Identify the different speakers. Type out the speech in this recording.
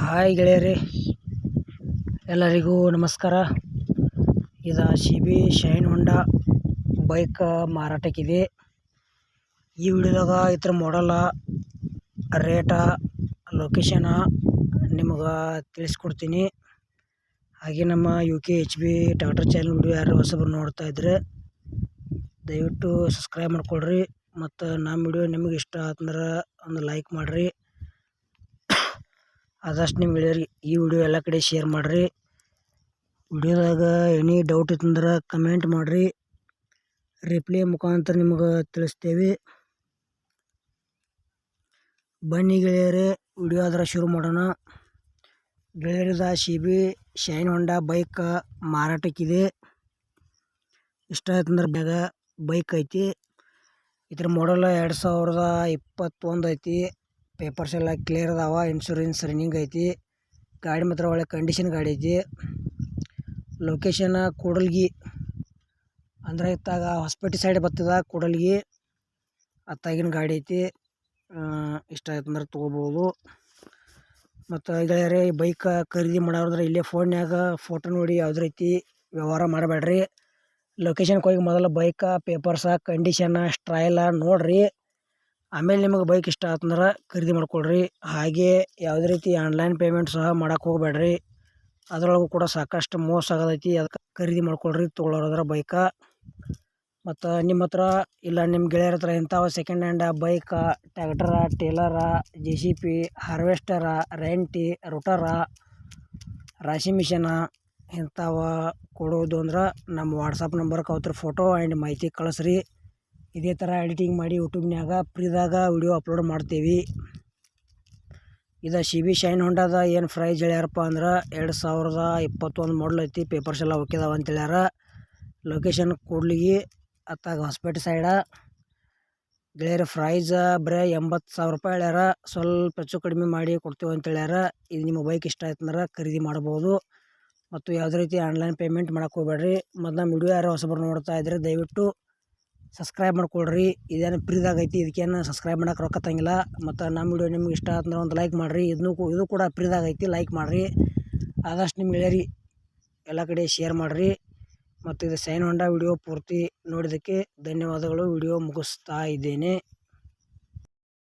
Speaker 1: Hi ಗೆಳೆಯರೇ, ಎಲ್ಲರಿಗೂ ನಮಸ್ಕಾರ. ಇದು CB ಶೈನ್ ಹೊಂಡಾ ಬೈಕ್ ಮಾರಾಟಕ್ಕಿದೆ. ಈ ವಿಡಿಯೋದಾಗ ಇದ್ರ ಮಾಡಲ, ರೇಟ, ಲೊಕೇಶನ ನಿಮಗೆ ತಿಳಿಸ್ಕೊಡ್ತೀನಿ. ಹಾಗೆ ನಮ್ಮ UKHB ಟ್ರ್ಯಾಕ್ಟರ್ ಚಾನಲ್ ವಿಡಿಯೋ ಯಾರು ಹೊಸಬರು ನೋಡ್ತಾ ಇದ್ರೆ ದಯವಿಟ್ಟು ಸಬ್ಸ್ಕ್ರೈಬ್ ಮಾಡ್ಕೊಳ್ರಿ. ಮತ್ತು ನಮ್ಮ ವಿಡಿಯೋ ನಿಮಗೆ ಇಷ್ಟ ಆತಂದ್ರೆ ಒಂದು ಲೈಕ್ ಮಾಡಿರಿ. ಆದಷ್ಟು ನಿಮ್ಮ ಗೆಳೆಯರಿಗೆ ಈ ವಿಡಿಯೋ ಎಲ್ಲ ಕಡೆ ಶೇರ್ ಮಾಡಿರಿ. ವಿಡಿಯೋದಾಗ ಎನಿ ಡೌಟ್ ಇತ್ತಂದ್ರೆ ಕಮೆಂಟ್ ಮಾಡಿರಿ, ರಿಪ್ಲೈ ಮುಖಾಂತರ ನಿಮಗೆ ತಿಳಿಸ್ತೇವೆ. ಬನ್ನಿ ಗೆಳೆಯರೇ, ವಿಡಿಯೋ ಆದ್ರೆ ಶುರು ಮಾಡೋಣ. ಗೆಳೆಯರದ CB ಶೈನ್ ಹೊಂಡಾ ಬೈಕ್ ಮಾರಾಟಕ್ಕಿದೆ. ಇಷ್ಟ ಆಯ್ತಂದ್ರೆ ಬೈಕ್ ಐತಿ. ಇದ್ರ ಮಾಡಲ್ 2021 ಐತಿ. ಪೇಪರ್ಸ್ ಎಲ್ಲ ಕ್ಲಿಯರ್ ಅದಾವ. ಇನ್ಶೂರೆನ್ಸ್ ರನ್ನಿಂಗ್ ಐತಿ. ಗಾಡಿ ಮಾತ್ರ ಒಳ್ಳೆ ಕಂಡೀಷನ್ ಗಾಡಿ ಐತಿ. ಲೊಕೇಶನ್ ಕೂಡಲ್ಗಿ, ಅಂದ್ರೆ ಇತ್ತಾಗ ಹೊಸಪೇಟೆ ಸೈಡ್ ಬರ್ತದ. ಕೂಡಲ್ಗಿ ಅತ್ತಾಗಿನ ಗಾಡಿ ಐತಿ. ಇಷ್ಟ ಆಯ್ತಂದ್ರೆ ತೊಗೋಬೋದು. ಮತ್ತು ಗೆಳೆಯರೇ, ಈ ಬೈಕ್ ಖರೀದಿ ಮಾಡೋದ್ರೆ ಇಲ್ಲೇ ಫೋನ್ಯಾಗ ಫೋಟೋ ನೋಡಿ ಯಾವುದೇ ರೀತಿ ವ್ಯವಹಾರ ಮಾಡಬೇಡ್ರಿ. ಲೊಕೇಶನ್ಗೆ ಹೋಗಿ ಮೊದಲು ಬೈಕ ಪೇಪರ್ಸ ಕಂಡೀಷನ್ ಸ್ಟ್ರೈಲ ನೋಡ್ರಿ. ಆಮೇಲೆ ನಿಮಗೆ ಬೈಕ್ ಇಷ್ಟ ಆತಂದ್ರೆ ಖರೀದಿ ಮಾಡ್ಕೊಳ್ರಿ. ಹಾಗೆ ಯಾವುದೇ ರೀತಿ ಆನ್ಲೈನ್ ಪೇಮೆಂಟ್ ಸಹ ಮಾಡೋಕೆ ಹೋಗಬೇಡ್ರಿ. ಅದರೊಳಗೂ ಕೂಡ ಸಾಕಷ್ಟು ಮೋಸ ಆಗೋದೈತಿ. ಅದಕ್ಕೆ ಖರೀದಿ ಮಾಡ್ಕೊಳ್ರಿ ತೊಗೊಳೋದ್ರ ಬೈಕ. ಮತ್ತು ನಿಮ್ಮ ಹತ್ರ ಇಲ್ಲ ನಿಮ್ಮ ಗೆಳೆಯರ ಹತ್ರ ಇಂಥವು ಸೆಕೆಂಡ್ ಹ್ಯಾಂಡ ಬೈಕ, ಟ್ರ್ಯಾಕ್ಟರ, ಟೇಲರ, JCB, ಹಾರ್ವೆಸ್ಟರ, ರೆಂಟಿ, ರೋಟರ, ರಾಶಿ ಮಿಷನ ಇಂಥವ ಕೊಡೋದು ಅಂದ್ರೆ ನಮ್ಮ ವಾಟ್ಸಪ್ ನಂಬರ್ಗೆ ಅವತ್ರ ಫೋಟೋ ಆ್ಯಂಡ್ ಮಾಹಿತಿ ಕಳಿಸ್ರಿ. ಇದೇ ಥರ ಎಡಿಟಿಂಗ್ ಮಾಡಿ ಯೂಟ್ಯೂಬ್ನ್ಯಾಗ ಫ್ರೀದಾಗ ವಿಡಿಯೋ ಅಪ್ಲೋಡ್ ಮಾಡ್ತೀವಿ. ಇದು CB ಶೈನ್ ಹೊಂಡಾದ ಏನು ಪ್ರೈಸ್ ಹೇಳ್ಯಾರಪ್ಪ ಅಂದ್ರೆ 2021 ಮಾಡಲ್ ಐತಿ. ಪೇಪರ್ಸ್ ಎಲ್ಲ ಓಕೆದಾವ ಅಂತ ಹೇಳ್ಯಾರ. ಲೊಕೇಶನ್ ಕೂಡ್ಲಿಗಿ ಅತ್ತಾಗ ಹೊಸಪೇಟೆ ಸೈಡ. ಗೆಳೆಯರ ಪ್ರೈಸ್ ಬರೀ 80,000 ರೂಪಾಯಿ ಹೇಳ್ಯಾರ. ಸ್ವಲ್ಪ ಹೆಚ್ಚು ಕಡಿಮೆ ಮಾಡಿ ಕೊಡ್ತೀವಿ ಅಂತ ಹೇಳ್ಯಾರ. ಇದು ನಿಮ್ಮ ಬೈಕ್ ಇಷ್ಟ ಆಯ್ತಂದ್ರೆ ಖರೀದಿ ಮಾಡ್ಬೋದು. ಮತ್ತು ಯಾವುದೇ ರೀತಿ ಆನ್ಲೈನ್ ಪೇಮೆಂಟ್ ಮಾಡೋಕೆ ಹೋಗ್ಬೇಡ್ರಿ. ಮತ್ತು ನಮ್ಮ ವಿಡಿಯೋ ಯಾರು ಹೊಸಬರು ನೋಡ್ತಾ ಇದ್ರೆ ದಯವಿಟ್ಟು ಸಬ್ಸ್ಕ್ರೈಬ್ ಮಾಡ್ಕೊಳ್ರಿ. ಇದೇನು ಫ್ರೀದಾಗ ಐತಿ, ಇದಕ್ಕೇನು ಸಬ್ಸ್ಕ್ರೈಬ್ ಮಾಡೋಕೆ ರೊಕ್ಕ ತಂಗಿಲ್ಲ. ಮತ್ತು ನಮ್ಮ ವಿಡಿಯೋ ನಿಮ್ಗೆ ಇಷ್ಟ ಆತಂದ್ರೆ ಒಂದು ಲೈಕ್ ಮಾಡಿರಿ. ಇದು ಕೂಡ ಫ್ರೀದಾಗ ಐತಿ, ಲೈಕ್ ಮಾಡಿರಿ. ಆದಷ್ಟು ನಿಮ್ಮ ಗೆಳೆಯರಿ ಎಲ್ಲ ಕಡೆ ಶೇರ್ ಮಾಡಿರಿ. ಮತ್ತು ಇದು ಶೈನ್ ಹೊಂಡಾ ವಿಡಿಯೋ ಪೂರ್ತಿ ನೋಡಿದ್ದಕ್ಕೆ ಧನ್ಯವಾದಗಳು. ವಿಡಿಯೋ ಮುಗಿಸ್ತಾ ಇದ್ದೇನೆ.